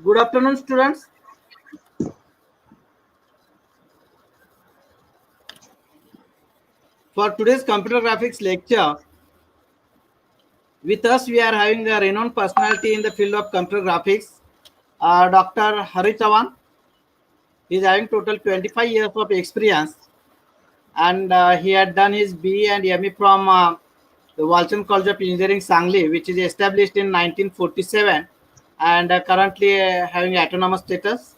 Good afternoon, students. For today's computer graphics lecture, with us we are having a renowned personality in the field of computer graphics, Dr. Hari Chavan. He is having total 25 years of experience, and he had done his BE and ME from the Walchand College of Engineering, Sangli, which is established in 1947, and currently having autonomous status,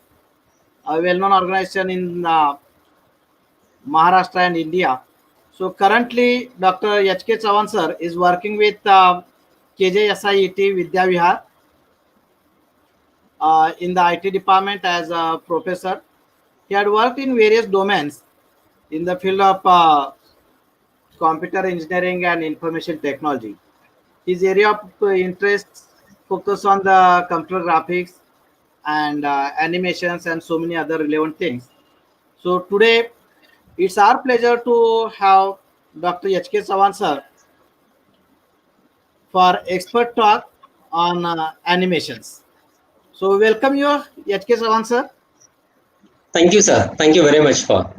a well-known organization in Maharashtra and India. So currently, Dr. H.K. Chavan sir is working with KJSIET Vidya Vihar in the IT department as a professor. He had worked in various domains in the field of computer engineering and information technology. His area of interest focus on the computer graphics and animations and so many other relevant things. So today, it's our pleasure to have Dr. H.K. Chavan sir for expert talk on animations. So welcome you, H.K. Chavan sir. Thank you, sir. Thank you very much for.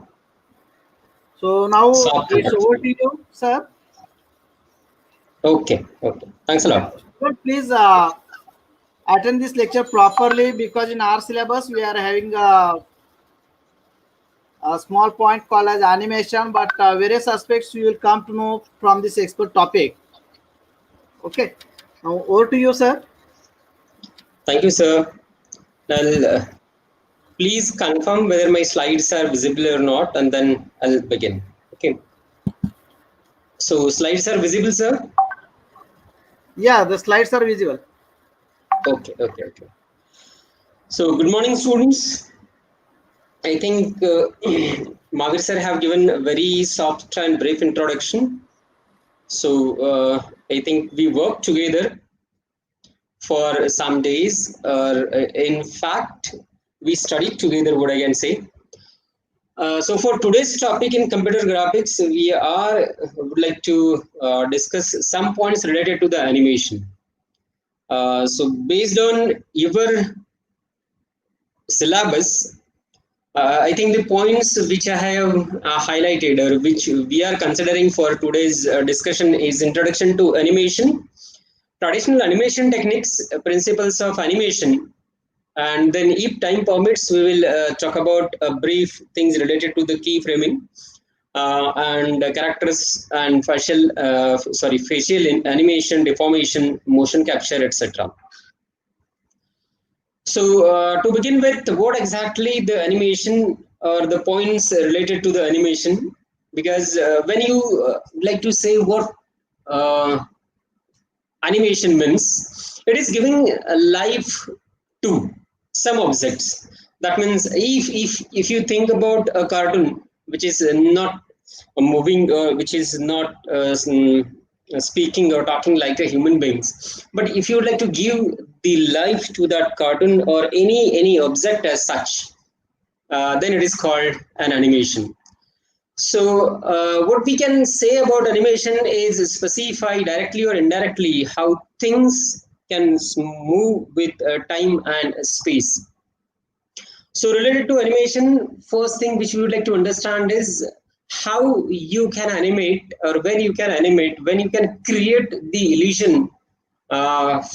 So now soft it's over to introduction. you, sir. Okay. Thanks a Yeah. lot. So please attend this lecture properly because in our syllabus we are having a small point called as animation, but various aspects you will come to know from this expert topic. Okay. Now over to you, sir. Thank you, sir. I'll please confirm whether my slides are visible or not, and then I'll begin. Okay. So slides are visible, sir. Yeah, the slides are visible. Okay. So good morning, students. I think Magir sir have given a very soft and brief introduction. So I think we work together for some days, or in fact, we studied together, what I can say. So for today's topic in computer graphics, would like to discuss some points related to the animation. So based on your syllabus, I think the points which I have highlighted or which we are considering for today's discussion is introduction to animation, traditional animation techniques, principles of animation, and then if time permits, we will talk about brief things related to the keyframing and characters and facial animation, deformation, motion capture, etc. So to begin with, what exactly the animation or the points related to the animation? Because when you like to say what uh, animation means, it is giving a life to some objects. That means if you think about a cartoon which is not moving, which is not speaking or talking like a human beings, but if you would like to give the life to that cartoon or any object as such, then it is called an animation. So, what we can say about animation is specify directly or indirectly how things can move with time and space. So, related to animation, first thing which we would like to understand is how you can animate, or when you can create the illusion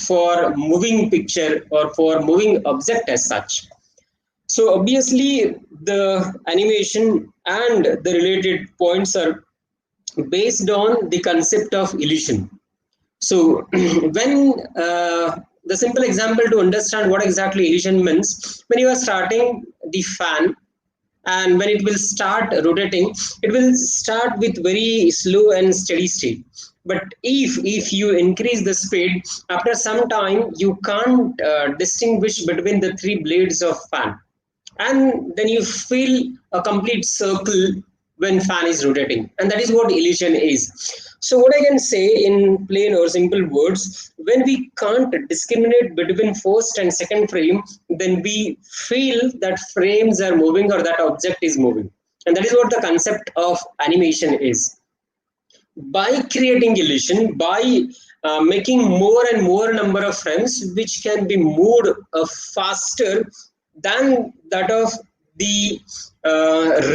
for moving picture or for moving object as such. So obviously, the animation and the related points are based on the concept of illusion. So when the simple example to understand what exactly illusion means, when you are starting the fan and when it will start rotating, it will start with very slow and steady state. But if you increase the speed, after some time you can't distinguish between the three blades of fan, and then you feel a complete circle when fan is rotating, and that is what illusion is. So what I can say in plain or simple words, when we can't discriminate between first and second frame, then we feel that frames are moving or that object is moving, and that is what the concept of animation is. by creating illusion, by making more and more number of frames which can be moved faster than that of the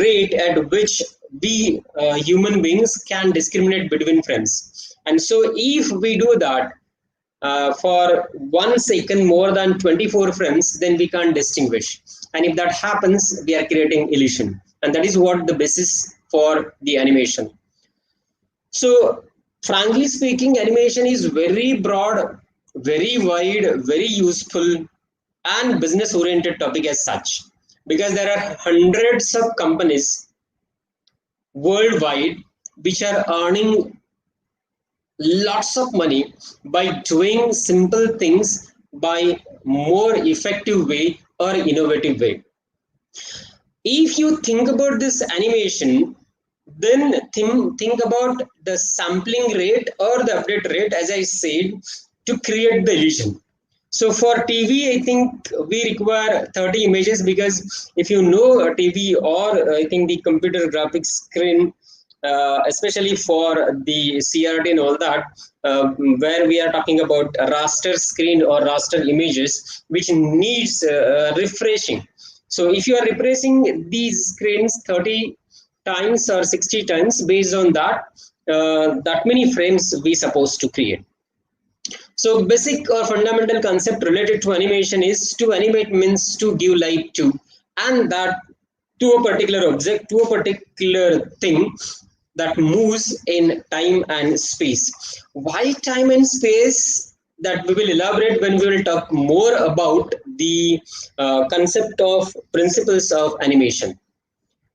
rate at which we human beings can discriminate between frames. And so if we do that for 1 second more than 24 frames, then we can't distinguish. And if that happens, we are creating illusion. And that is what the basis for the animation. So, frankly speaking, animation is very broad, very wide, very useful, and business oriented topic as such. Because there are hundreds of companies worldwide which are earning lots of money by doing simple things by more effective way or innovative way. If you think about this animation, then think about the sampling rate or the update rate, as I said, to create the illusion. So for TV, I think we require 30 images, because if you know a TV or I think the computer graphics screen, especially for the CRT and all that, where we are talking about a raster screen or raster images, which needs refreshing. So if you are refreshing these screens 30 times or 60 times, based on that, that many frames we supposed to create. So basic or fundamental concept related to animation is to animate means to give life to, and that to a particular object, to a particular thing that moves in time and space. Why time and space? That we will elaborate when we will talk more about the concept of principles of animation.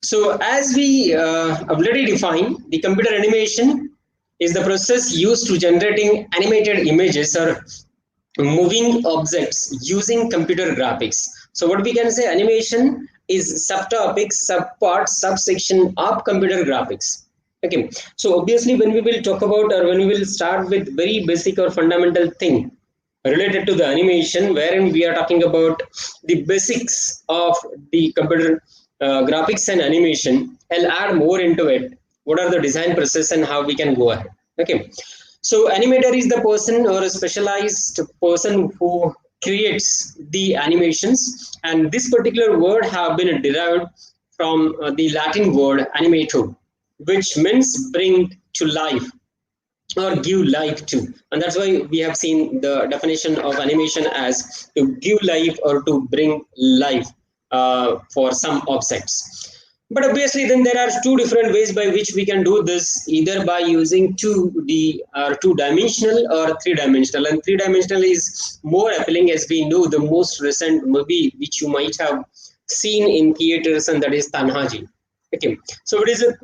So, as we already defined, the computer animation is the process used to generating animated images or moving objects using computer graphics. So, what we can say, animation is subtopic, subpart, subsection of computer graphics. Okay, so obviously, when we will talk about, or when we will start with very basic or fundamental thing related to the animation, wherein we are talking about the basics of the computer graphics and animation, I'll add more into it. What are the design process and how we can go ahead? Okay, so animator is the person or a specialized person who creates the animations, and this particular word have been derived from the Latin word animato, which means bring to life or give life to. And that's why we have seen the definition of animation as to give life or to bring life for some objects. But obviously then there are two different ways by which we can do this, either by using 2D or two-dimensional or three-dimensional. And three-dimensional is more appealing, as we know the most recent movie which you might have seen in theaters, and that is Tanhaji. Okay, so it is a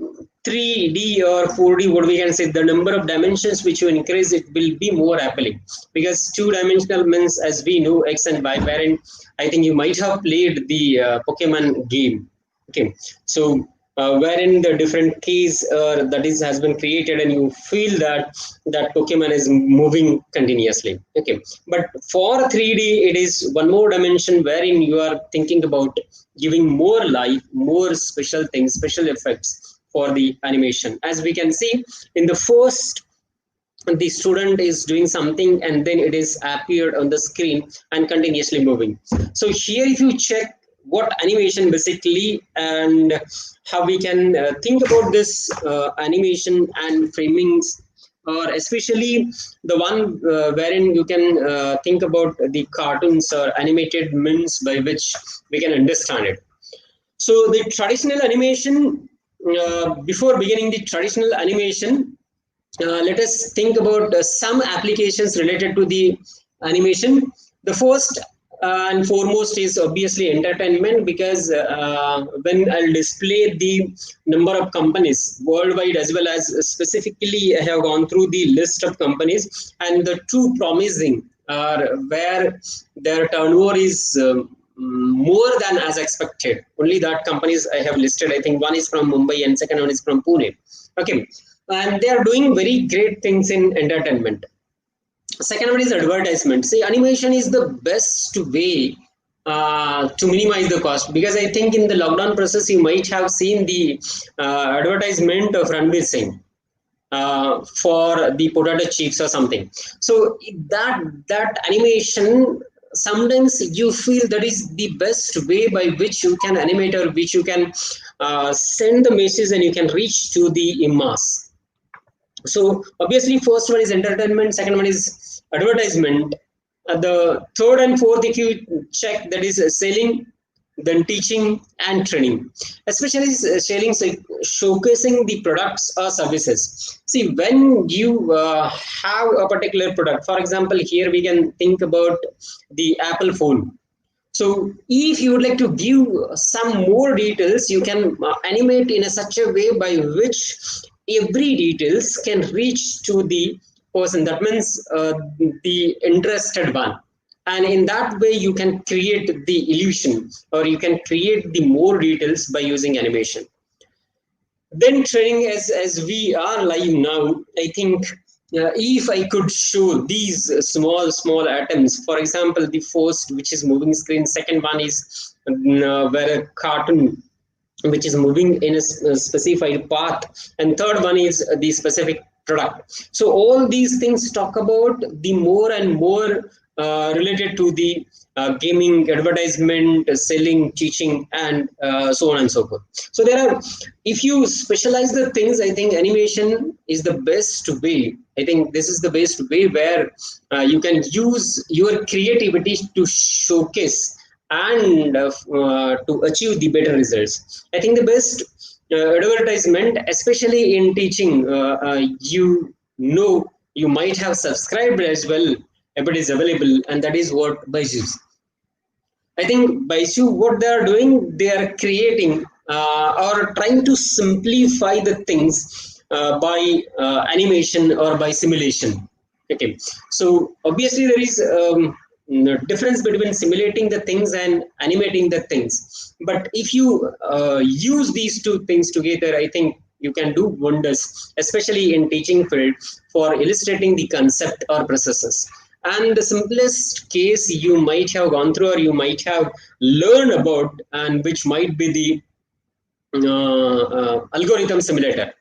3D or 4D, what we can say, the number of dimensions which you increase, it will be more appealing, because two-dimensional means, as we know, X and Y, wherein I think you might have played the Pokemon game. Okay, so wherein the different keys that is has been created, and you feel that that Pokemon is moving continuously. Okay, but for 3D, it is one more dimension wherein you are thinking about giving more life, more special things, special effects for the animation. As we can see in the first, the student is doing something and then it is appeared on the screen and continuously moving. So here if you check what animation basically, and how we can think about this animation and framings, or especially the one wherein you can think about the cartoons or animated means by which we can understand it. So the traditional animation, before beginning the traditional animation, let us think about some applications related to the animation. The first and foremost is obviously entertainment, because when I'll display the number of companies worldwide, as well as specifically I have gone through the list of companies, and the two promising are where their turnover is more than as expected. Only that companies I have listed. I think one is from Mumbai and second one is from Pune. Okay, and they are doing very great things in entertainment. Second one is advertisement. See, animation is the best way to minimize the cost, because I think in the lockdown process you might have seen the advertisement of Ranveer Singh. for the potato chips or something. So that animation, sometimes you feel that is the best way by which you can animate, or which you can send the message and you can reach to the mass. So obviously, first one is entertainment, second one is advertisement. The third and fourth, if you check, that is selling, then teaching and training. Especially selling, showcasing the products or services. See, when you have a particular product, for example, here we can think about the Apple phone. So if you would like to give some more details, you can animate in a such a way by which every details can reach to the person. That means the interested one. And in that way, you can create the illusion, or you can create the more details by using animation. Then training, as we are live now, I think if I could show these small atoms, for example, the first, which is moving screen, second one is where a cartoon which is moving in a specified path, and third one is the specific product. So all these things talk about the more and more related to the gaming, advertisement, selling, teaching, and so on and so forth. So there are, if you specialize the things, I think animation is the best way. I think this is the best way where you can use your creativity to showcase and to achieve the better results. I think the best advertisement, especially in teaching, you might have subscribed as well if it is available, and that is what Byju's. I think Baisu, what they are doing, they are creating or trying to simplify the things by animation or by simulation. Okay, so obviously there is difference between simulating the things and animating the things. But if you use these two things together, I think you can do wonders, especially in teaching field, for illustrating the concept or processes. And the simplest case you might have gone through, or you might have learned about, and which might be the algorithm simulator.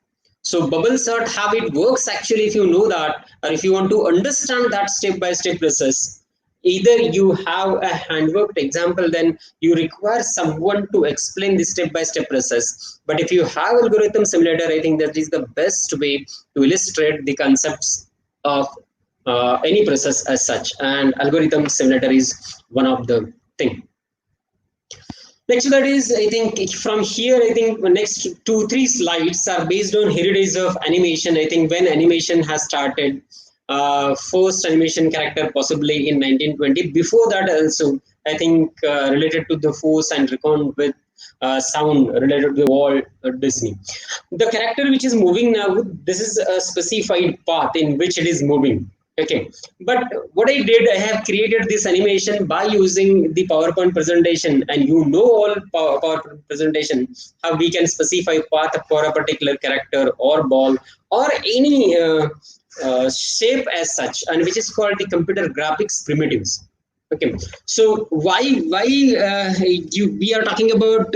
So bubble sort, how it works actually, if you know that, or if you want to understand that step by step process, either you have a handworked example, then you require someone to explain the step by step process. But if you have algorithm simulator, I think that is the best way to illustrate the concepts of any process as such, and algorithm simulator is one of the thing. Next, that is, I think from here, I think the next 2-3 slides are based on heritage of animation. I think when animation has started, first animation character possibly in 1920. Before that also, I think related to the force and recount with sound related to Walt Disney. The character which is moving now, this is a specified path in which it is moving. Okay, but what I did, I have created this animation by using the PowerPoint presentation, and you know all PowerPoint presentation, how we can specify path for a particular character or ball or any shape as such, and which is called the computer graphics primitives. Okay, so why we are talking about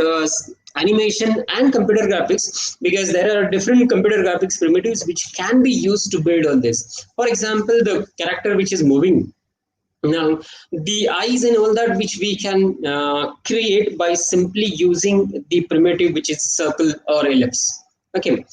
animation and computer graphics, because there are different computer graphics primitives which can be used to build on this. For example, the character which is moving now, the eyes and all that, which we can create by simply using the primitive which is circle or ellipse. Okay,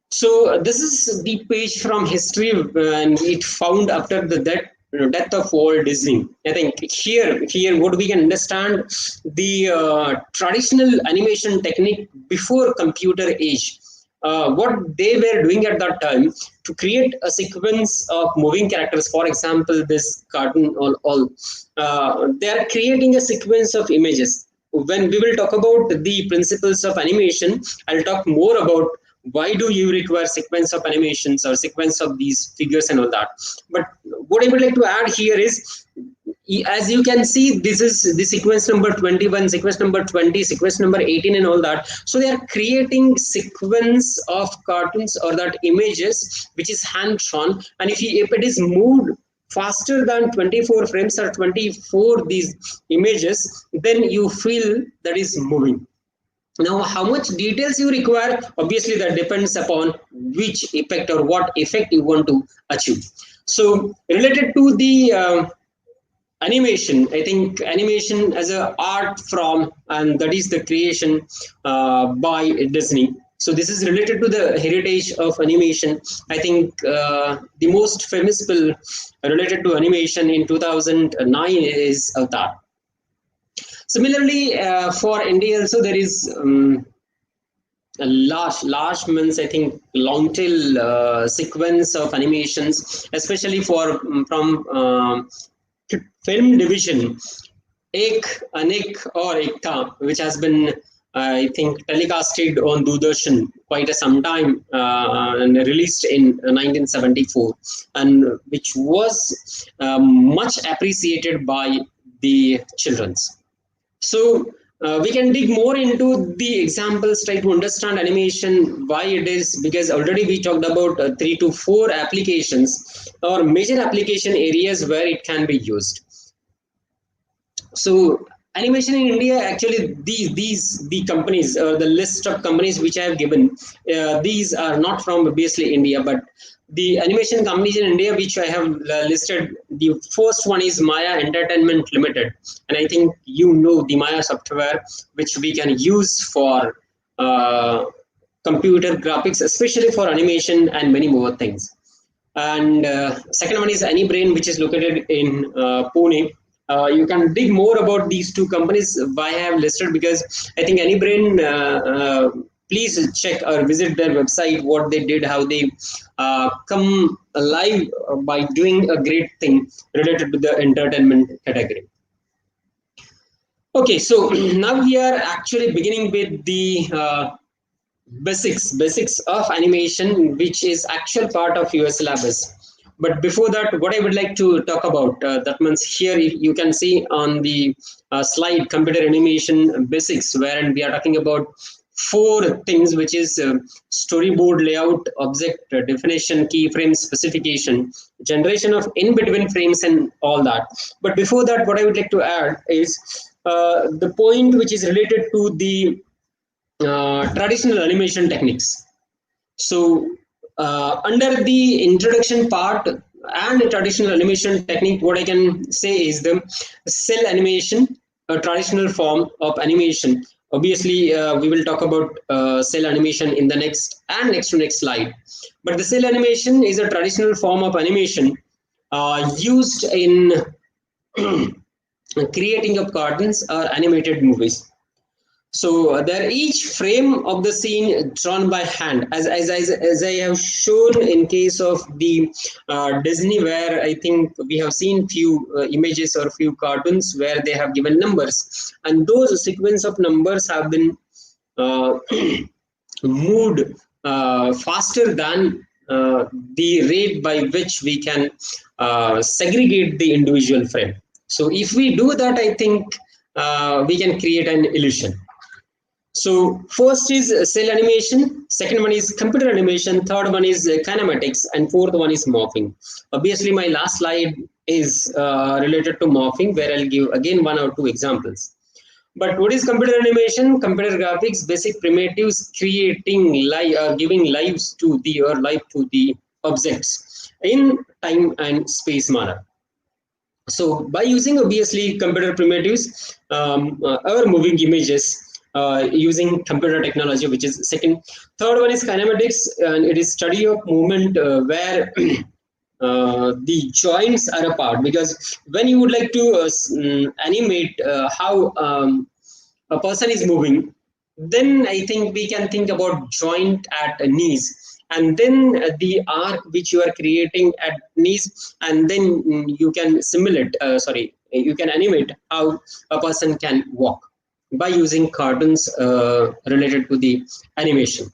so this is the page from history, and it found after the death of Walt Disney. I think here what we can understand, the traditional animation technique before computer age. What they were doing at that time to create a sequence of moving characters. For example, this cartoon, all they are creating a sequence of images. When we will talk about the principles of animation, I'll talk more about why do you require sequence of animations or sequence of these figures and all that. But what I would like to add here is, as you can see, this is the sequence number 21, sequence number 20, sequence number 18 and all that. So they are creating sequence of cartoons or that images which is hand drawn, and if it is moved faster than 24 frames or 24 these images, then you feel that is moving. Now, how much details you require, obviously that depends upon which effect or what effect you want to achieve. So related to the animation, I think animation as a art form, and that is the creation by Disney. So this is related to the heritage of animation. I think the most famous film related to animation in 2009 is Avatar. Similarly, for India also there is a large means I think long tail sequence of animations, especially for from film division, Ek, Anik or Ekta, which has been I think telecasted on Doordarshan quite a some time and released in 1974, and which was much appreciated by the childrens. So we can dig more into the examples, try to understand animation, why it is, because already we talked about 3 to 4 applications or major application areas where it can be used. So animation in India, actually these the companies or the list of companies which I have given, these are not from obviously India, but the animation companies in India which I have listed. The first one is Maya Entertainment Limited, and I think you know the Maya software which we can use for computer graphics, especially for animation and many more things. And second one is AnyBrain, which is located in Pune. You can dig more about these two companies why I have listed, because I think AnyBrain, please check or visit their website, what they did, how they come alive by doing a great thing related to the entertainment category. Okay, so now we are actually beginning with the basics of animation, which is actual part of your syllabus. But before that, what I would like to talk about, that means here you can see on the slide computer animation basics, wherein we are talking about 4 things, which is storyboard layout, object definition, keyframe specification, generation of in between frames, and all that. But before that, what I would like to add is the point which is related to the traditional animation techniques. So, under the introduction part and the traditional animation technique, what I can say is the cell animation, a traditional form of animation. Obviously, we will talk about cell animation in the next to next slide. But the cell animation is a traditional form of animation used in creating of cartoons or animated movies. So there each frame of the scene drawn by hand, as I have shown in case of the Disney, where I think we have seen few images or few cartoons where they have given numbers, and those sequence of numbers have been uh, moved faster than the rate by which we can segregate the individual frame. So if we do that, I think we can create an illusion. So first is cell animation, second one is computer animation, third one is kinematics, and fourth one is morphing. Obviously, my last slide is related to morphing, where I'll give again 1 or 2 examples. But what is computer animation? Computer graphics, basic primitives, creating giving lives to the or life to the objects in time and space manner. So by using obviously computer primitives or moving images using computer technology, which is second. Third one is kinematics, and it is study of movement where the joints are a part, because when you would like to animate how a person is moving, then I think we can think about joint at knees, and then the arc which you are creating at knees, and then you can simulate, you can animate how a person can walk by using cartoons related to the animation.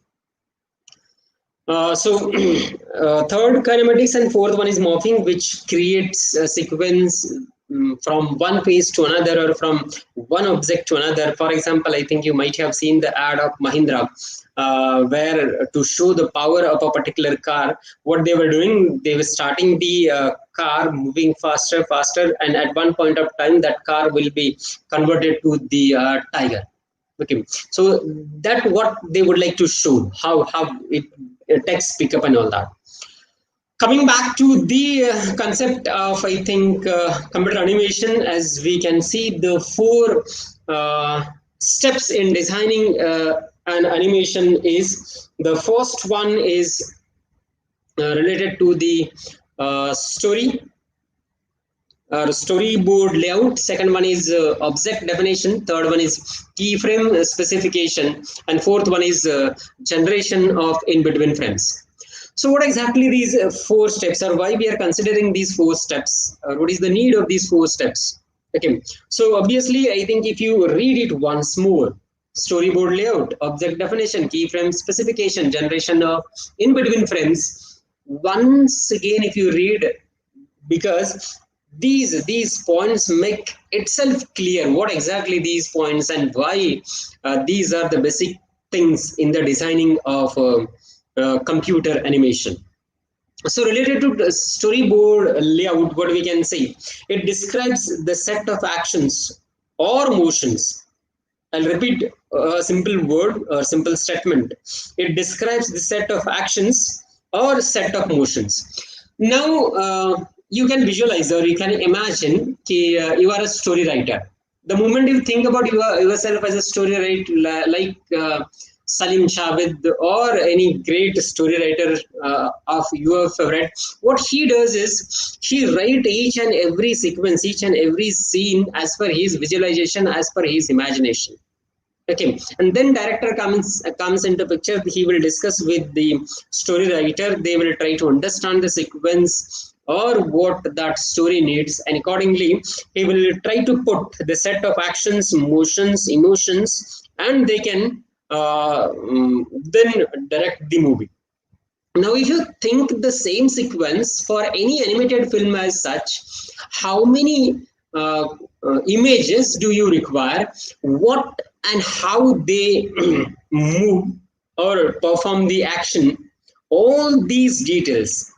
So third kinematics, and fourth one is morphing, which creates a sequence from one phase to another or from one object to another. For example, I think you might have seen the ad of Mahindra, where to show the power of a particular car, what they were doing, they were starting the car moving faster, and at one point of time, that car will be converted to the tiger. Okay, so that what they would like to show, how it text pick up and all that. Coming back to the concept of, I think, computer animation, as we can see the four steps in designing an animation is, the first one is related to the story or storyboard layout. Second one is object definition. Third one is keyframe specification, and fourth one is generation of in between frames. So what exactly these four steps are, why we are considering these four steps, or what is the need of these four steps? Okay, so obviously I think if you read it once more, storyboard layout, object definition, keyframe specification, generation of in between frames, once again if you read, because these points make itself clear what exactly these points and why these are the basic things in the designing of computer animation. So related to the storyboard layout, what we can say, it describes the set of actions or motions. I'll repeat a simple word or simple statement. It describes the set of actions or set of motions. Now, you can visualize or you can imagine that you are a story writer. The moment you think about yourself as a story writer, like Salim Javed or any great story writer of your favorite, what he does is he write each and every sequence, each and every scene as per his visualization, as per his imagination. Okay, and then director comes into picture. He will discuss with the story writer. They will try to understand the sequence or what that story needs, and accordingly he will try to put the set of actions, motions, emotions, and they can then direct the movie. Now if you think the same sequence for any animated film as such, how many images do you require, what and how they move or perform the action, all these details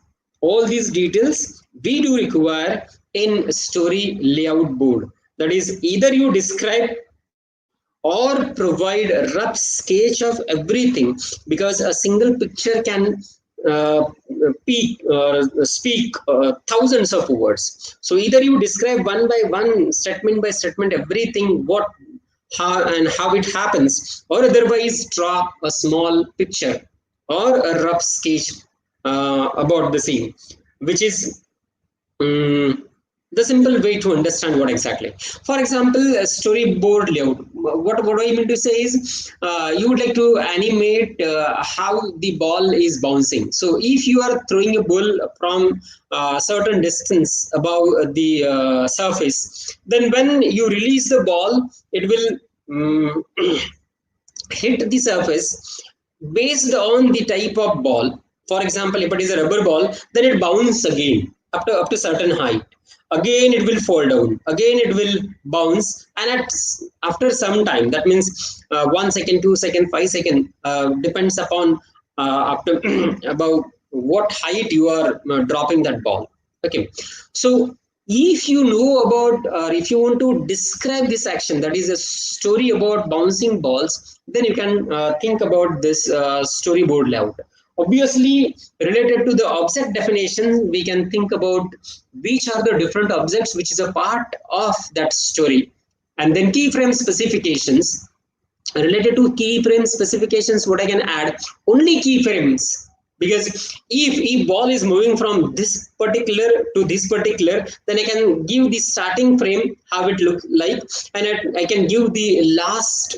we do require in story layout board. That is, either you describe or provide a rough sketch of everything, because a single picture can uh, speak thousands of words. So either you describe one by one, statement by statement, everything, what, how and how it happens, or otherwise draw a small picture or a rough sketch about the scene, which is um, the simple way to understand what exactly. For example, a storyboard layout. What I mean to say is, you would like to animate how the ball is bouncing. So if you are throwing a ball from a certain distance above the surface, then when you release the ball, it will hit the surface based on the type of ball. For example, if it is a rubber ball, then it bounces again up to certain height. Again, it will fall down. Again, it will bounce, and after some time, that means 1 second, 2 second, 5 second, depends upon up to about what height you are dropping that ball. Okay, so if you know about, or if you want to describe this action, that is a story about bouncing balls, then you can think about this storyboard layout. Obviously, related to the object definition, we can think about which are the different objects which is a part of that story, and then keyframe specifications. Related to keyframe specifications, what I can add, only keyframes, because if ball is moving from this particular to this particular, then I can give the starting frame how it looks like, and I can give the last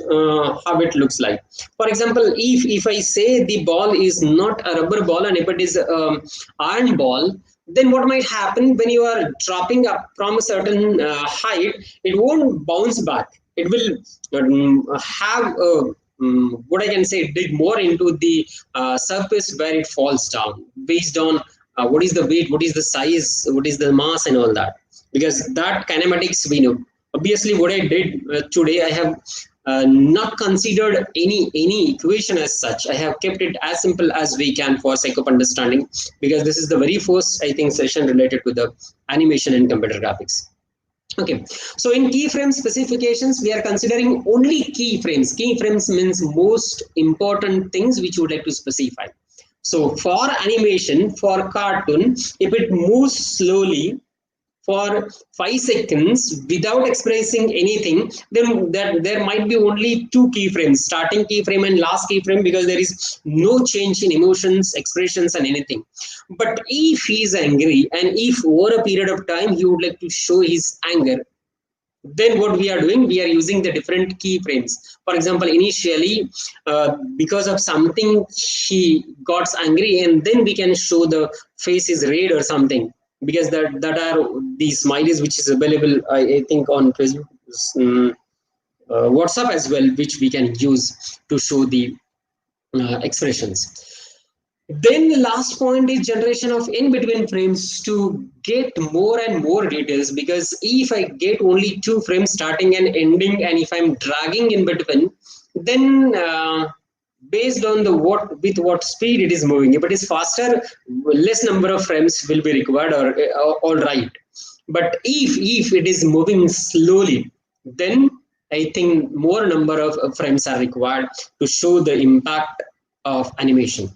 how it looks like. For example, if I say the ball is not a rubber ball and if it is iron ball, then what might happen, when you are dropping up from a certain height, it won't bounce back. It will have a, what I can say, dig more into the surface where it falls down, based on what is the weight, what is the size, what is the mass, and all that. Because that kinematics we know. Obviously, what I did today, I have not considered any equation as such. I have kept it as simple as we can for sake of understanding, because this is the very first, I think, session related to the animation and computer graphics. Okay, so in keyframe specifications, we are considering only keyframes. Keyframes means most important things which you would like to specify. So for animation, for cartoon, if it moves slowly for 5 seconds without expressing anything, then there might be only two keyframes, starting keyframe and last keyframe, because there is no change in emotions, expressions, and anything. But if he is angry and if over a period of time he would like to show his anger, then what we are doing, we are using the different keyframes. For example, initially because of something he got angry, and then we can show the face is red or something, because that are the smileys which is available, I think on Facebook, WhatsApp as well, which we can use to show the expressions. Then the last point is generation of in between frames to get more and more details, because if I get only two frames starting and ending, and if I'm dragging in between, then based on the what speed it is moving, if it is faster, less number of frames will be required, or all right. But if it is moving slowly, then I think more number of frames are required to show the impact of animation.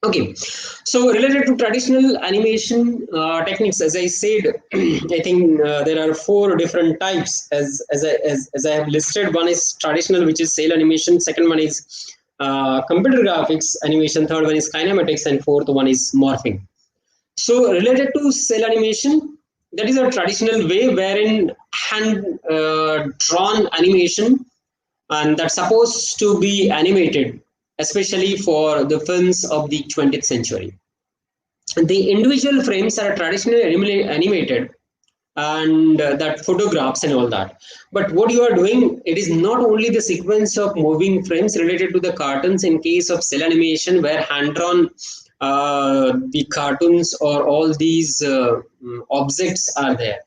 Okay, so related to traditional animation techniques, as I said, I think there are four different types as I have listed. One is traditional, which is cell animation. Second one is computer graphics animation. Third one is kinematics, and fourth one is morphing. So related to cell animation, that is a traditional way wherein hand drawn animation, and that's supposed to be animated, especially for the films of the 20th century. The individual frames are traditionally animated, and that photographs and all that. But what you are doing, it is not only the sequence of moving frames related to the cartoons. In case of cell animation, where hand drawn the cartoons or all these objects are there,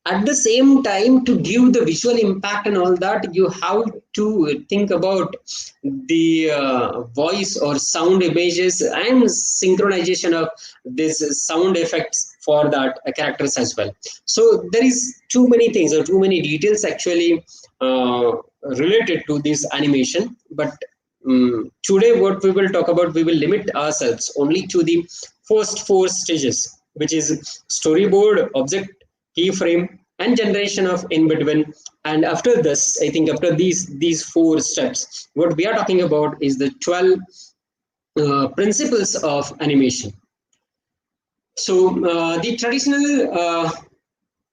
at the same time, to give the visual impact and all that, you have to think about the voice or sound images and synchronization of this sound effects for that characters as well. So there is too many things or too many details actually related to this animation. But today what we will talk about, we will limit ourselves only to the first four stages, which is storyboard, object, keyframe, and generation of in between. And after this, I think after these four steps, what we are talking about is the 12 principles of animation. So the traditional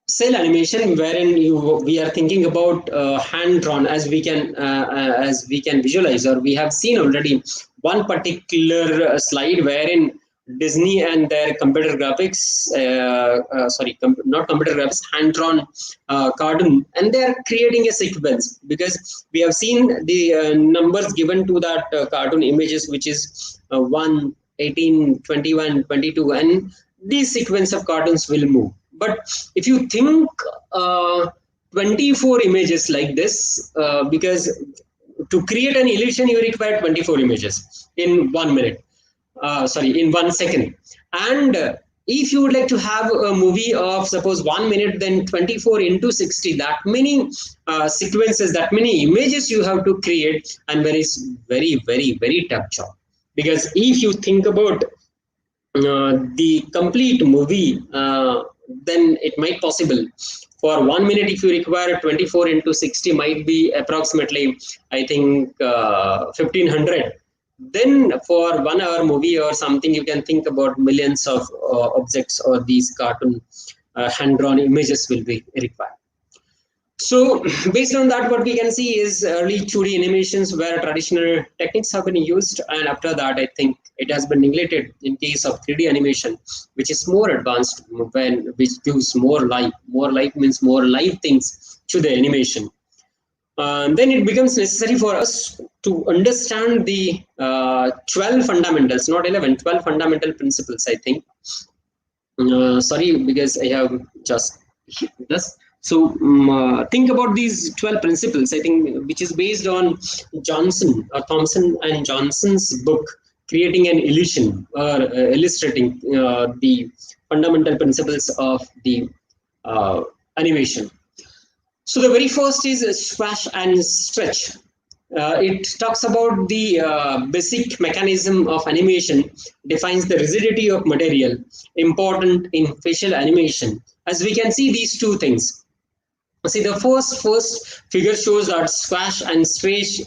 cell animation, wherein we are thinking about hand drawn, as we can visualize, or we have seen already one particular slide wherein Disney and their computer graphics, not computer graphics, hand drawn cartoon, and they are creating a sequence, because we have seen the numbers given to that cartoon images, which is 1, 18, 21, 22, and this sequence of cartoons will move. But if you think 24 images like this, because to create an illusion, you require 24 images in 1 minute, in 1 second. And if you would like to have a movie of suppose 1 minute, then 24 into 60, that many sequences, that many images you have to create, and there is very, very, very tough job. Because if you think about the complete movie, then it might possible. For 1 minute, if you require 24 into 60, might be approximately, I think, 1500. Then for 1 hour movie or something, you can think about millions of objects, or these cartoon hand-drawn images will be required. So based on that, what we can see is early 2D animations where traditional techniques have been used, and after that, I think it has been neglected in case of 3D animation, which is more advanced, which gives more life. More life means more live things to the animation. Then it becomes necessary for us to understand the 12 fundamentals, not 11, 12 fundamental principles, I think. Sorry, because I have just hit this. So think about these 12 principles, I think, which is based on Thompson and Johnson's book, Creating an Illusion, or illustrating the fundamental principles of the animation. So the very first is squash and stretch. It talks about the basic mechanism of animation, defines the rigidity of material, important in facial animation. As we can see, these two things. See, the first figure shows that squash and stretch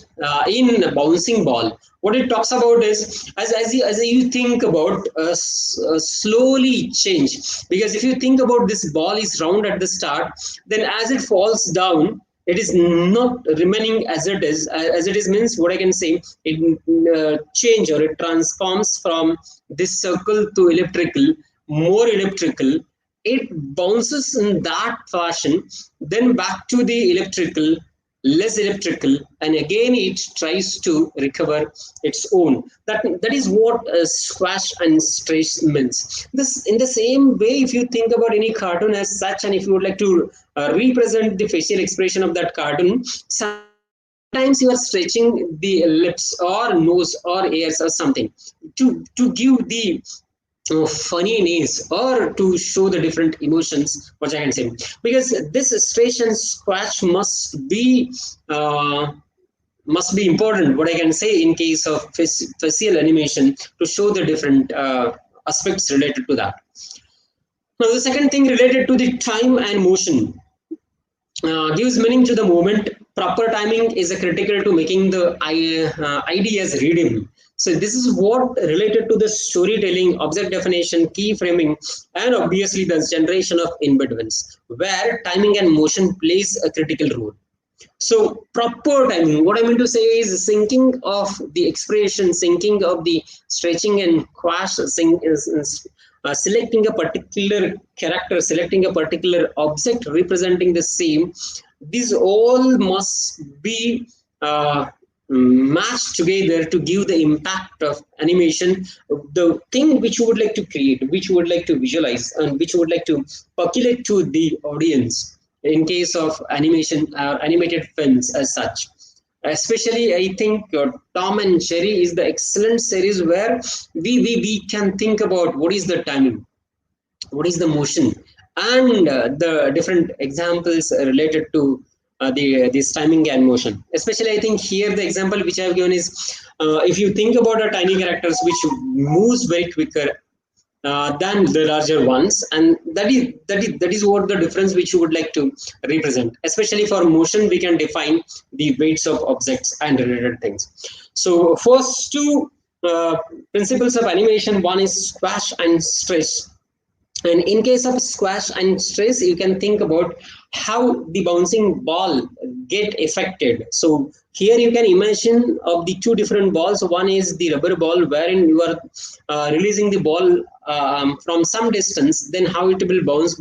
in a bouncing ball. What it talks about is as you think about slowly change, because if you think about this ball is round at the start, then as it falls down, it is not remaining as it is means what I can say, it change or it transforms from this circle to elliptical, more elliptical, it bounces in that fashion, then back to the elliptical, less elliptical, and again it tries to recover its own. That is what squash and stretch means. This, in the same way, if you think about any cartoon as such, and if you would like to represent the facial expression of that cartoon, sometimes you are stretching the lips or nose or ears or something to give the funniness or to show the different emotions, what I can say, because this stretch and squash must be important, what I can say, in case of facial animation, to show the different aspects related to that. Now the second thing related to the time and motion gives meaning to the moment. Proper timing is a critical to making the ideas readable. So this is what related to the storytelling, object definition, key framing, and obviously the generation of embedments, where timing and motion plays a critical role. So proper timing, what I mean to say is syncing of the expression, syncing of the stretching and quash, selecting a particular character, selecting a particular object representing the same. These all must be matched together to give the impact of animation, the thing which you would like to create, which you would like to visualize, and which you would like to percolate to the audience in case of animation or animated films as such. Especially, I think Tom and Jerry is the excellent series where we can think about what is the timing, what is the motion, and the different examples related to the this timing and motion. Especially, I think here the example which I have given is if you think about a tiny characters which moves very quicker than the larger ones, and that is what the difference which you would like to represent. Especially for motion, we can define the weights of objects and related things. So first two principles of animation, one is squash and stretch. And in case of squash and stress, you can think about how the bouncing ball get affected. So here you can imagine of the two different balls. One is the rubber ball, wherein you are releasing the ball from some distance. Then how it will bounce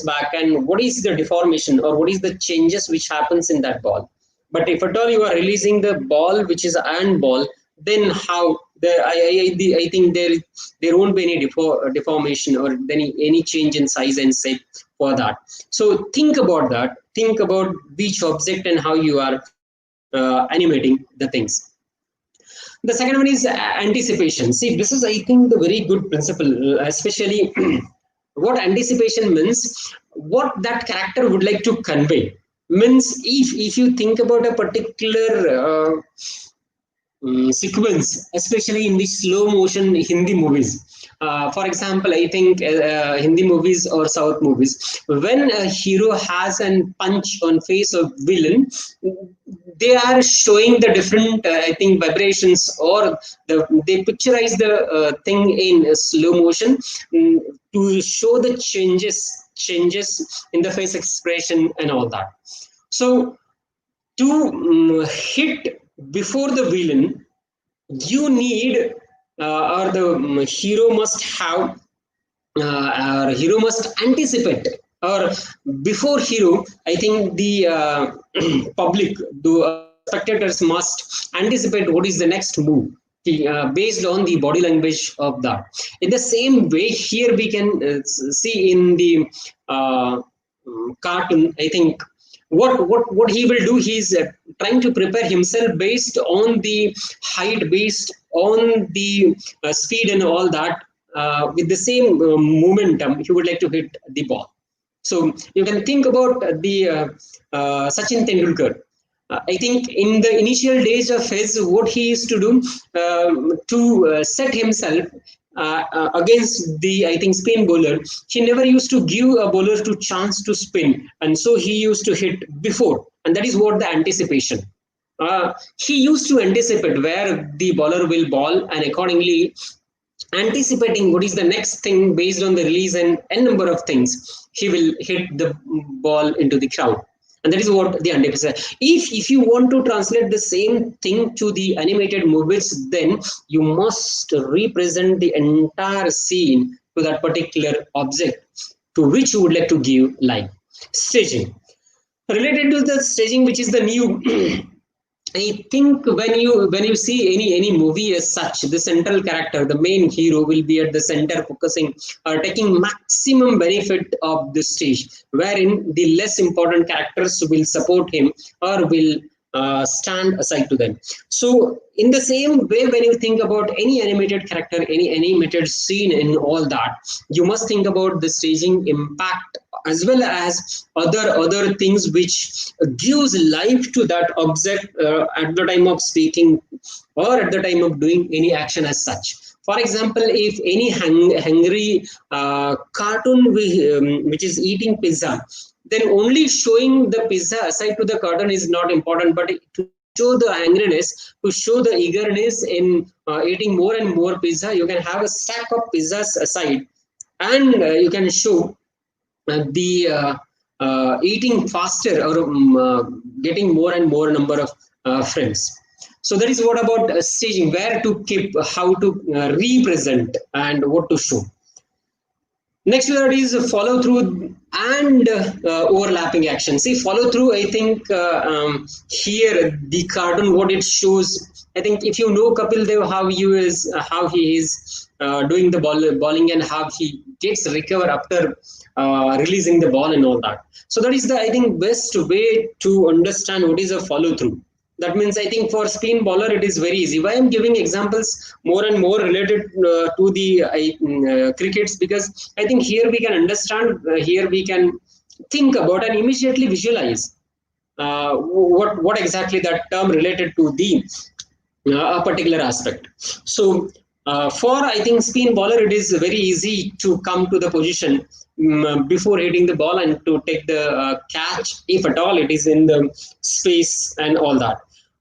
back, and what is the deformation or what is the changes which happens in that ball. But if at all you are releasing the ball, which is an iron ball, then how I think there won't be any deformation or any change in size and shape for that. So think about that. Think about which object and how you are animating the things. The second one is anticipation. See, this is, I think, the very good principle, especially what anticipation means, what that character would like to convey. Means if you think about a particular sequence, especially in the slow motion Hindi movies. For example, I think Hindi movies or South movies, when a hero has an punch on face of villain, they are showing the different, I think, vibrations, or they picturize the thing in slow motion to show the changes in the face expression and all that. So to hit before the villain, you need or the hero must have or hero must anticipate, or before hero, I think the public, the spectators must anticipate what is the next move based on the body language of that. In the same way, here we can see in the cartoon, I think what he will do, he's trying to prepare himself based on the height, based on the speed and all that, with the same momentum he would like to hit the ball. So you can think about the Sachin Tendulkar. I think in the initial days of his, what he used to do to set himself against the, I think, spin bowler, he never used to give a bowler to chance to spin, and so he used to hit before, and that is what the anticipation. He used to anticipate where the bowler will ball, and accordingly anticipating what is the next thing based on the release and n number of things, he will hit the ball into the crowd. And that is what the anticipation. If you want to translate the same thing to the animated movies, then you must represent the entire scene to that particular object to which you would like to give life. Staging, related to the staging, which is the new I think when you see any movie as such, the central character, the main hero, will be at the center, focusing or taking maximum benefit of the stage, wherein the less important characters will support him or will stand aside to them. So, in the same way, when you think about any animated character, any animated scene, and all that, you must think about the staging impact as well as other things which gives life to that object at the time of speaking or at the time of doing any action as such. For example, if any hungry cartoon which is eating pizza, then only showing the pizza aside to the cartoon is not important, but to show the hungriness, to show the eagerness in eating more and more pizza, you can have a stack of pizzas aside, and you can show the eating faster or getting more and more number of friends. So that is what about staging, where to keep, how to represent, and what to show. Next word is follow through and overlapping action. See, follow through, I think here the cartoon, what it shows, I think if you know Kapil Dev, how he is doing the bowling and how he gets recover after releasing the ball and all that. So that is the, I think, best way to understand what is a follow through. That means, I think, for spin bowler it is very easy. Why I'm giving examples more and more related to the crickets, because I think here we can understand, here we can think about and immediately visualize what exactly that term related to the a particular aspect. So for, I think, spin bowler, it is very easy to come to the position before hitting the ball and to take the catch, if at all it is in the space and all that.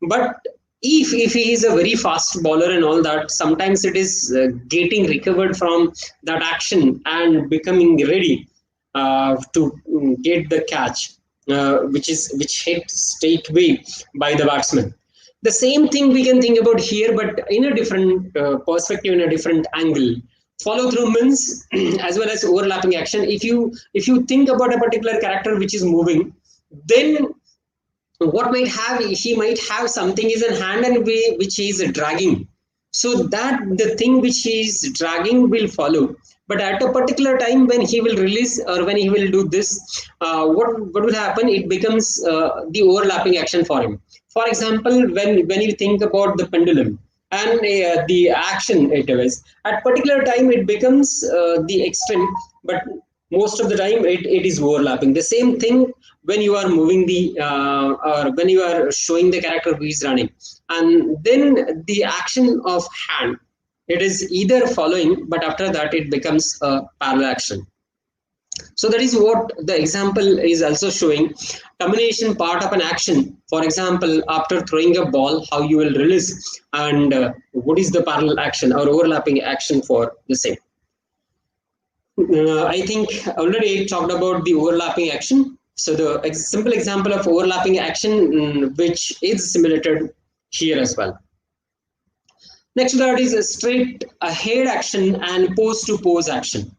But if he is a very fast bowler and all that, sometimes it is getting recovered from that action and becoming ready to get the catch, which hits straight away by the batsman. The same thing we can think about here, but in a different perspective, in a different angle. Follow through means as well as overlapping action. If you think about a particular character which is moving, then what might have, he might have something is in hand and which he is dragging, so that the thing which he is dragging will follow. But at a particular time when he will release or when he will do this, what will happen, it becomes the overlapping action for him. For example, when you think about the pendulum and the action it is, at particular time it becomes the extreme, but most of the time it is overlapping. The same thing when you are moving the or when you are showing the character who is running, and then the action of hand, it is either following, but after that it becomes a parallel action. So that is what the example is also showing. Termination part of an action, for example, after throwing a ball, how you will release, and what is the parallel action or overlapping action for the same. I think already talked about the overlapping action. So the simple example of overlapping action, which is simulated here as well. Next word is a straight ahead action and pose to pose action.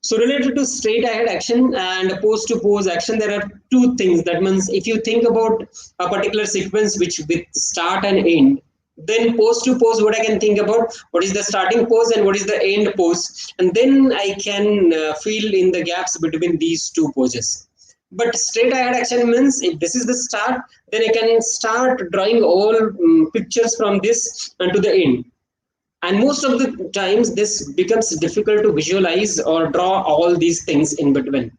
So related to straight ahead action and pose to pose action, there are two things. That means if you think about a particular sequence which with start and end, then pose to pose, what I can think about, what is the starting pose and what is the end pose, and then I can fill in the gaps between these two poses. But straight ahead action means if this is the start, then I can start drawing all pictures from this and to the end. And most of the times this becomes difficult to visualize or draw all these things in between.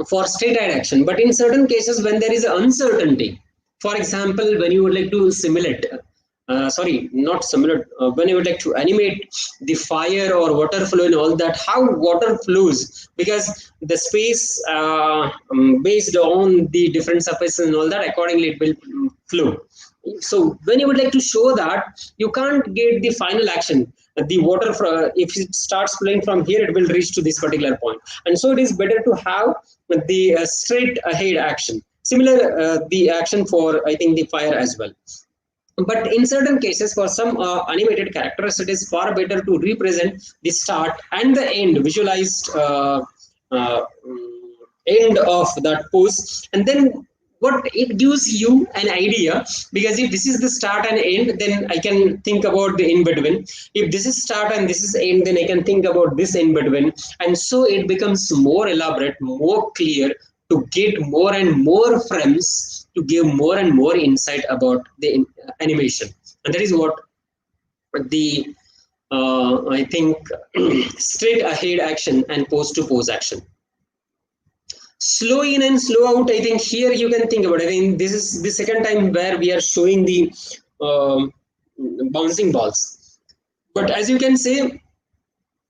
for straight-eyed action. But in certain cases, when there is uncertainty, for example, when you would like to simulate, sorry, not simulate, when you would like to animate the fire or water flow and all that, how water flows, because the space based on the different surfaces and all that, accordingly it will flow. So when you would like to show that, you can't get the final action. The water, if it starts flowing from here, it will reach to this particular point. And so it is better to have the straight ahead action. Similar, the action for, I think, the fire as well. But in certain cases, for some animated characters, it is far better to represent the start and the end, visualized uh, end of that pose, and then what it gives you an idea, because if this is the start and end, then I can think about the in between. If this is start and this is end, then I can think about this in between, and so it becomes more elaborate, more clear, to get more and more frames, to give more and more insight about the animation. And that is what the I think straight ahead action and pose to pose action. Slow in and slow out, I think here you can think about it. I think this is the second time where we are showing the um bouncing balls. But as you can say,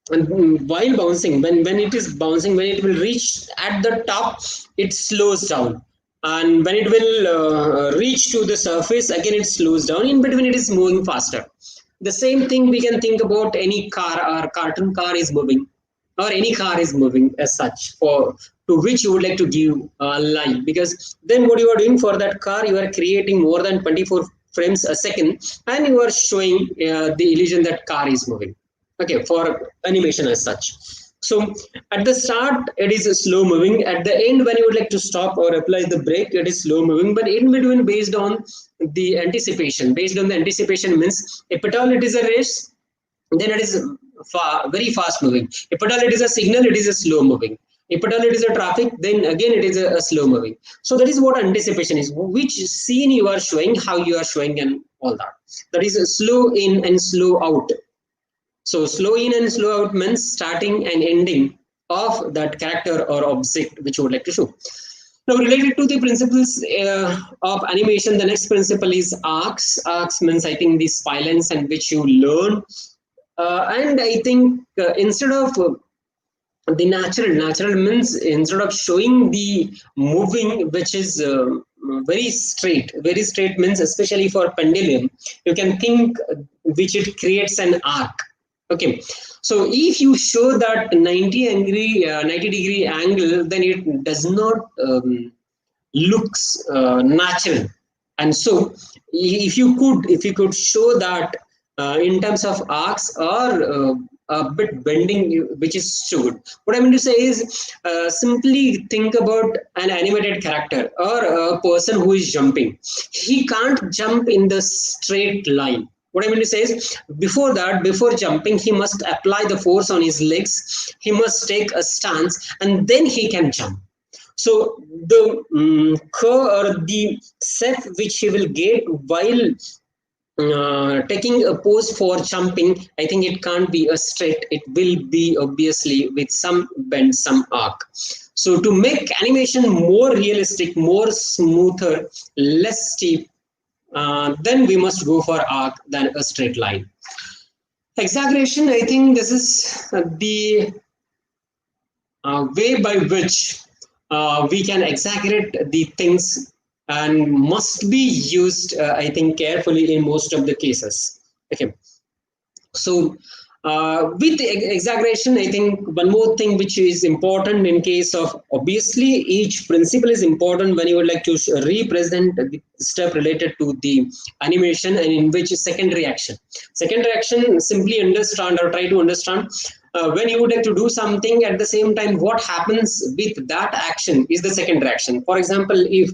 while bouncing, when it is bouncing, when it will reach at the top, it slows down, and when it will reach to the surface again, it slows down. In between, it is moving faster. The same thing we can think about any car or cartoon car is moving, or any car is moving as such, for to which you would like to give a line, because then what you are doing for that car, you are creating more than 24 frames a second, and you are showing the illusion that car is moving, okay, for animation as such. So at the start it is slow moving, at the end when you would like to stop or apply the brake, it is slow moving, but in between, based on the anticipation, means if at all it is a race, then it is very fast moving. If at all it is a signal, it is a slow moving. If at all it is a traffic, then again it is a slow moving. So that is what anticipation is, which scene you are showing, how you are showing, and all that. That is slow in and slow out. So slow in and slow out means starting and ending of that character or object which you would like to show. Now, related to the principles of animation, the next principle is arcs. Arcs means, I think, the spirals and which you learn. And I think instead of the natural means, instead of showing the moving, which is very straight means, especially for pendulum, you can think which it creates an arc. Okay, so if you show that 90 degree angle, then it does not looks natural. And so if you could show that in terms of arcs or a bit bending, which is so good. What I mean to say is, simply think about an animated character or a person who is jumping. He can't jump in the straight line. What I mean to say is, before that, before jumping, he must apply the force on his legs. He must take a stance, and then he can jump. So the curve or the set which he will get while taking a pose for jumping, I think it can't be a straight. It will be obviously with some bend, some arc. So to make animation more realistic, more smoother, less steep, then we must go for arc than a straight line. Exaggeration, I think this is the way by which we can exaggerate the things, and must be used, I think, carefully in most of the cases. Okay, so with exaggeration, I think one more thing which is important in case of, obviously each principle is important when you would like to represent the step related to the animation, and in which secondary action. Secondary action, simply understand or try to understand when you would like to do something, at the same time what happens with that action is the secondary action. For example, if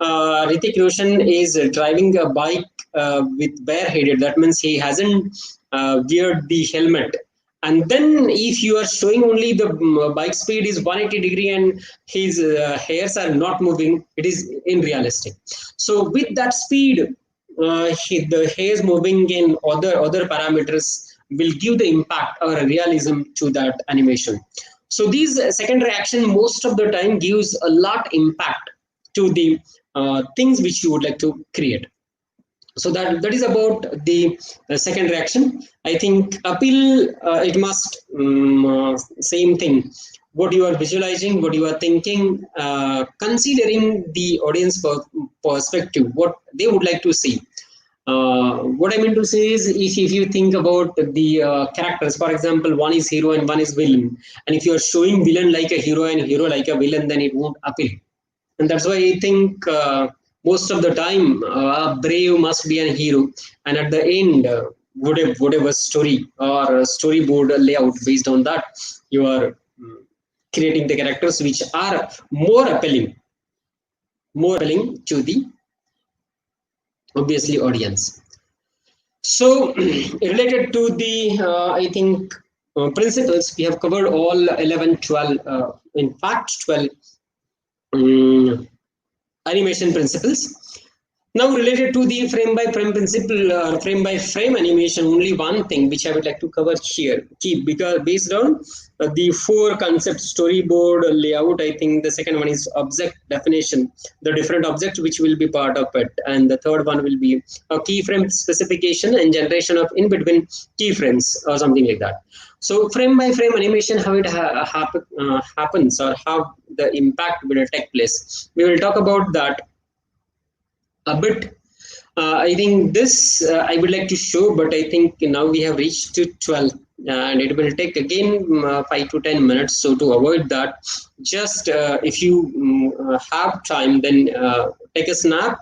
Hrithik Roshan is driving a bike with bareheaded, that means he hasn't wear the helmet, and then if you are showing only the bike speed is 180 degree and his hairs are not moving, it is unrealistic. So with that speed, the hairs moving in other parameters will give the impact or realism to that animation. So these second reaction most of the time gives a lot impact to the things which you would like to create. So that is about the second reaction. I think appeal, it must same thing, what you are visualizing, what you are thinking, considering the audience perspective, what they would like to see. What I mean to say is, if you think about the characters, for example, one is hero and one is villain, and if you are showing villain like a hero and hero like a villain, then it won't appeal. And that's why I think most of the time brave must be a hero, and at the end, whatever story or storyboard layout, based on that you are creating the characters which are more appealing to the obviously audience. So related to the I think principles, we have covered all 11, 12, in fact 12 um, animation principles. Now, related to the frame by frame principle, frame by frame animation, only one thing which I would like to cover here, keep, because based on the four concepts, storyboard, layout, I think the second one is object definition, the different objects which will be part of it, and the third one will be a keyframe specification and generation of in between keyframes or something like that. So, frame by frame animation, how it happens, or how the impact will take place. We will talk about that a bit. I think this I would like to show, but I think now we have reached to 12, and it will take again 5 to 10 minutes. So to avoid that, just if you have time, then take a snap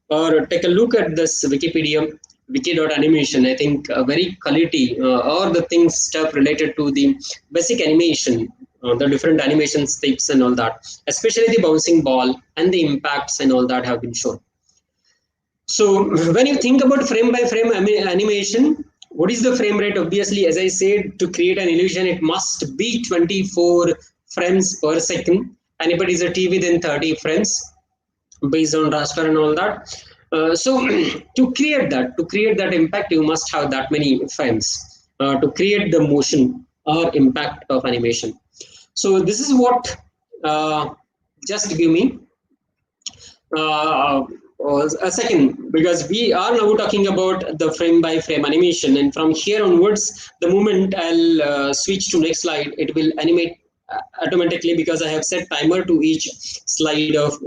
or take a look at this Wikipedia wiki.animation. I think very quality or the things stuff related to the basic animation, the different animation steps and all that, especially the bouncing ball and the impacts and all that have been shown. So when you think about frame by frame animation, what is the frame rate? Obviously, as I said, to create an illusion, it must be 24 frames per second. And if it is a TV, then 30 frames based on raster and all that. So to create that impact, you must have that many frames to create the motion or impact of animation. So this is what, just give me uh, a second, because we are now talking about the frame by frame animation, and from here onwards, the moment I'll switch to next slide, it will animate automatically, because I have set timer to each slide of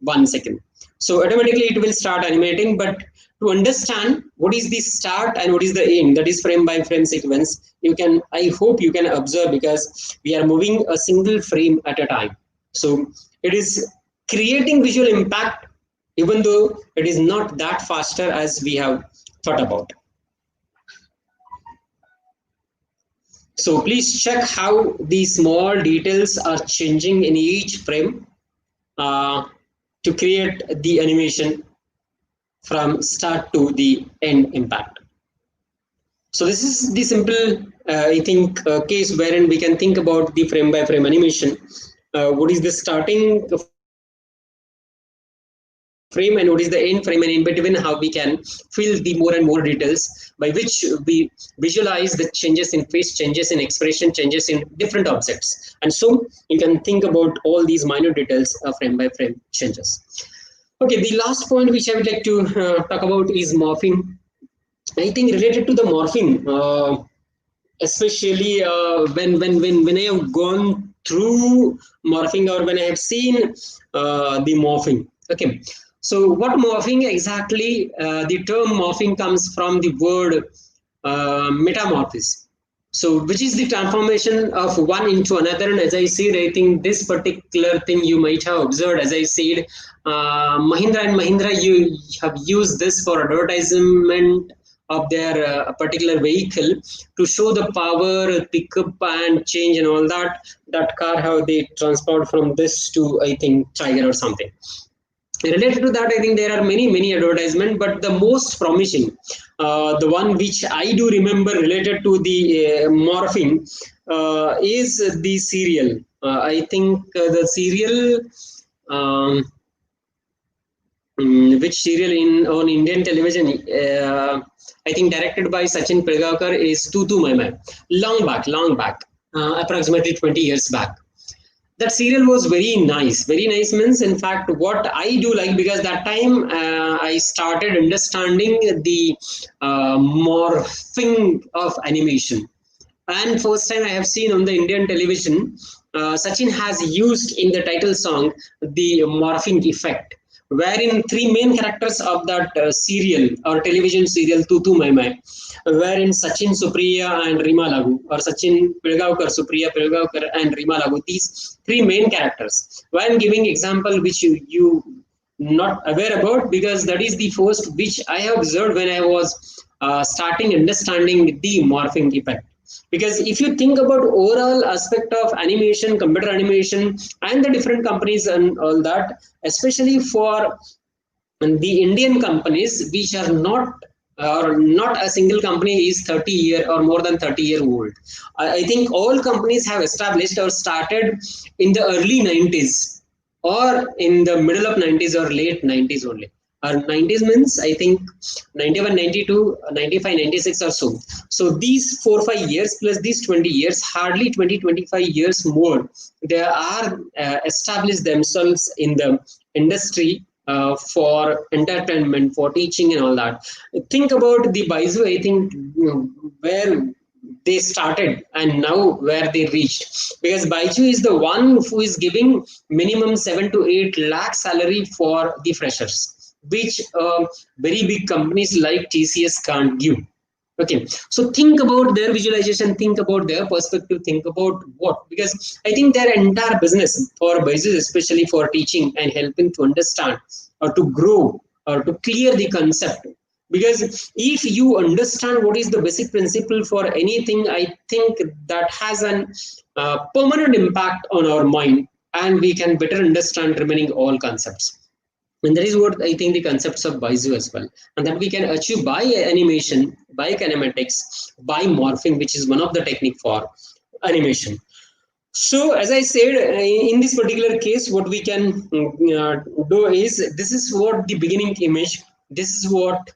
1 second. So automatically it will start animating. But to understand what is the start and what is the end, that is frame by frame sequence, you can, I hope you can observe, because we are moving a single frame at a time. So it is creating visual impact, even though it is not that faster as we have thought about. So please check how these small details are changing in each frame to create the animation from start to the end impact. So this is the simple, I think, case wherein we can think about the frame by frame animation. What is the starting frame and what is the end frame, and in between how we can fill the more and more details, by which we visualize the changes in face, changes in expression, changes in different objects. And so you can think about all these minor details frame by frame changes. Okay, the last point which I would like to talk about is morphing. I think related to the morphing, especially when I have gone through morphing, or when I have seen the morphing. Okay, so what morphing exactly? The term morphing comes from the word metamorphosis. So, which is the transformation of one into another. And as I said, I think this particular thing you might have observed. As I said, Mahindra and Mahindra, you have used this for advertisement of their particular vehicle to show the power, pickup and change and all that. That car, how they transport from this to, I think, Tiger or something. Related to that, I think there are many advertisements, but the most promising, the one which I do remember related to the morphing, is the serial. I think the serial, um, which serial in on Indian television, I think directed by Sachin Pregakar, is Tu Tu Mai Mai. Long back. approximately 20 years back. That serial was very nice means, in fact, what I do like, because that time I started understanding the morphing of animation. And first time I have seen on the Indian television, Sachin has used in the title song the morphing effect, wherein three main characters of that serial or television serial Tutu Mai Mai, wherein Sachin, Supriya and Rima Lagu, or Sachin Pilgaonkar, Supriya Pilgaonkar and Rima Lagu, these three main characters. Why I'm giving example which you not aware about, because that is the first which I have observed when I was starting understanding the morphing effect. Because if you think about overall aspect of animation, computer animation, and the different companies and all that, especially for the Indian companies which are not, or not a single company is 30-year or more than 30-year old. I think all companies have established or started in the early 90s, or in the middle of 90s or late 90s only. Or 90s means I think 91, 92, 95, 96 or so. So these 4 5 years plus these 20 years, hardly 20 25 years more, they are established themselves in the industry, for entertainment, for teaching and all that. Think about the Baizu, I think, where they started and now where they reached. Because Baiju is the one who is giving minimum 7 to 8 lakh salary for the freshers, which very big companies like TCS can't give. Okay, so think about their visualization, think about their perspective, think about what, because I think their entire business for business, especially for teaching and helping to understand or to grow or to clear the concept. Because if you understand what is the basic principle for anything, I think that has an permanent impact on our mind, and we can better understand remaining all concepts. And that is what I think the concepts of Baizu as well. And that we can achieve by animation, by kinematics, by morphing, which is one of the technique for animation. So, as I said, in this particular case, what we can do is, this is what the beginning image, this is what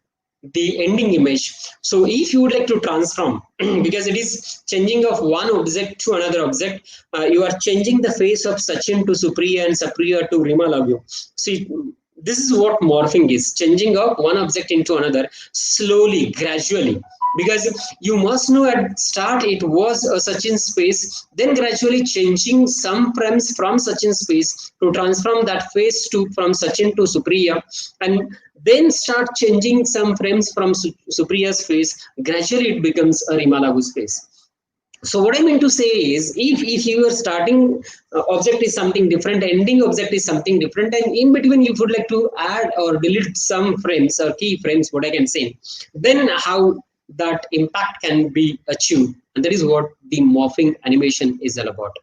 the ending image. So, if you would like to transform, because it is changing of one object to another object, you are changing the face of Sachin to Supriya and Supriya to Rima Lagyu. See, this is what morphing is, changing of one object into another slowly, gradually. Because you must know at start it was a Sachin space, then gradually changing some frames from Sachin space to transform that face to from Sachin to Supriya, and then start changing some frames from Supriya's face. Gradually it becomes a Rimalagu's face. So what I mean to say is, if your starting object is something different, ending object is something different, and in between you would like to add or delete some frames or key frames, what I can say, then how that impact can be achieved. And that is what the morphing animation is all about.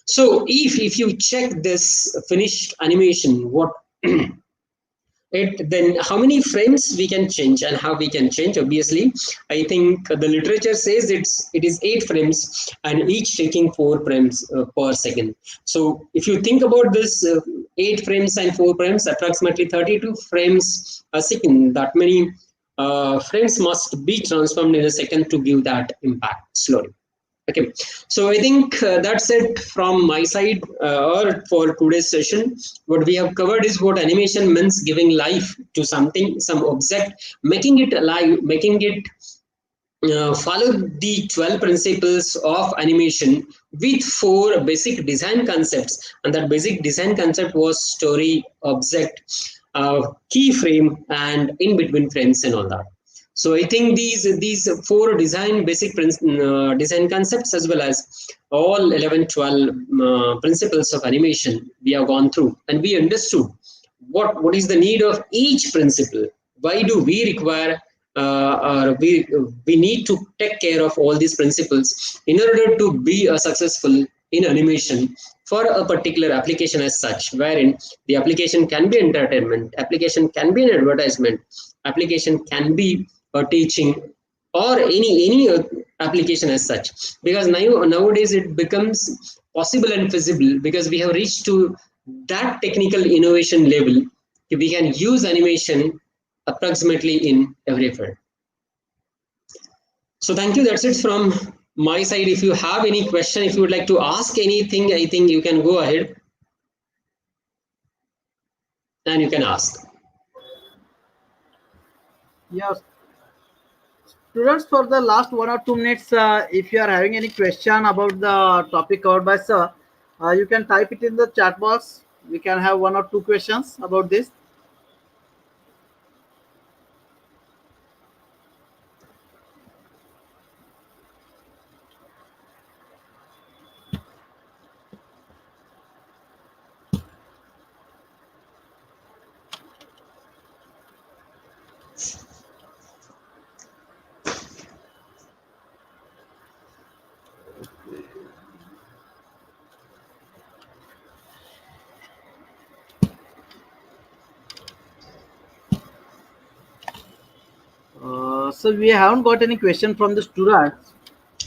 So if you check this finished animation, what it, then how many frames we can change and how we can change? Obviously, I think the literature says it is 8 frames and each taking 4 frames per second. So if you think about this, 8 frames and 4 frames, approximately 32 frames a second, that many frames must be transformed in a second to give that impact slowly. Okay, so I think that's it from my side, or for today's session. What we have covered is what animation means: giving life to something, some object, making it alive, making it follow the 12 principles of animation with 4 basic design concepts. And that basic design concept was story, object, keyframe, and in between frames and all that. So I think these 4 design basic design concepts, as well as all 11 12 principles of animation, we have gone through, and we understood what is the need of each principle. Why do we require or we need to take care of all these principles in order to be successful in animation for a particular application as such, wherein the application can be entertainment, application can be an advertisement, application can be a teaching, or any application as such. Because nowadays it becomes possible and feasible, because we have reached to that technical innovation level, we can use animation approximately in every field. So thank you. That's it from my side, if you have any question, if you would like to ask anything, I think you can go ahead and you can ask. Yes, students, for the last 1 or 2 minutes, if you are having any question about the topic covered by sir, you can type it in the chat box. We can have 1 or 2 questions about this. So we haven't got any question from the students.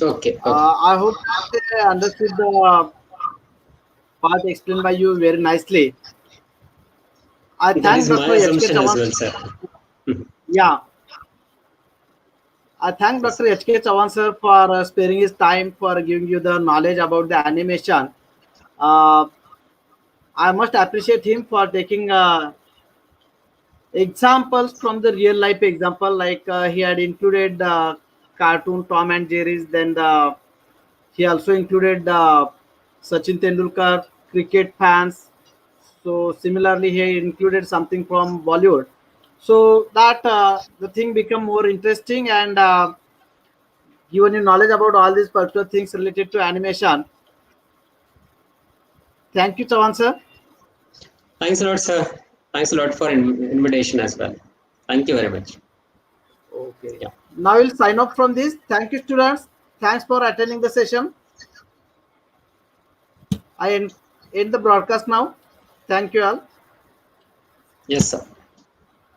Okay, okay. I hope that they understood the part explained by you very nicely. I That thank is my Dr. H.K. assumption as Chavan. well, sir. Yeah, I thank Yes. Dr. H.K. Chavan sir for sparing his time for giving you the knowledge about the animation. Uh, I must appreciate him for taking examples from the real life example, like he had included cartoon Tom and Jerry's. Then he also included Sachin Tendulkar cricket fans. So similarly, he included something from Bollywood. So that the thing become more interesting and given you knowledge about all these particular things related to animation. Thank you, Chavan sir. Thanks a lot, sir. Thanks a lot for invitation as well. Thank you very much. Okay. Yeah. Now we'll sign off from this. Thank you, students. Thanks for attending the session. I end the broadcast now. Thank you all. Yes, sir.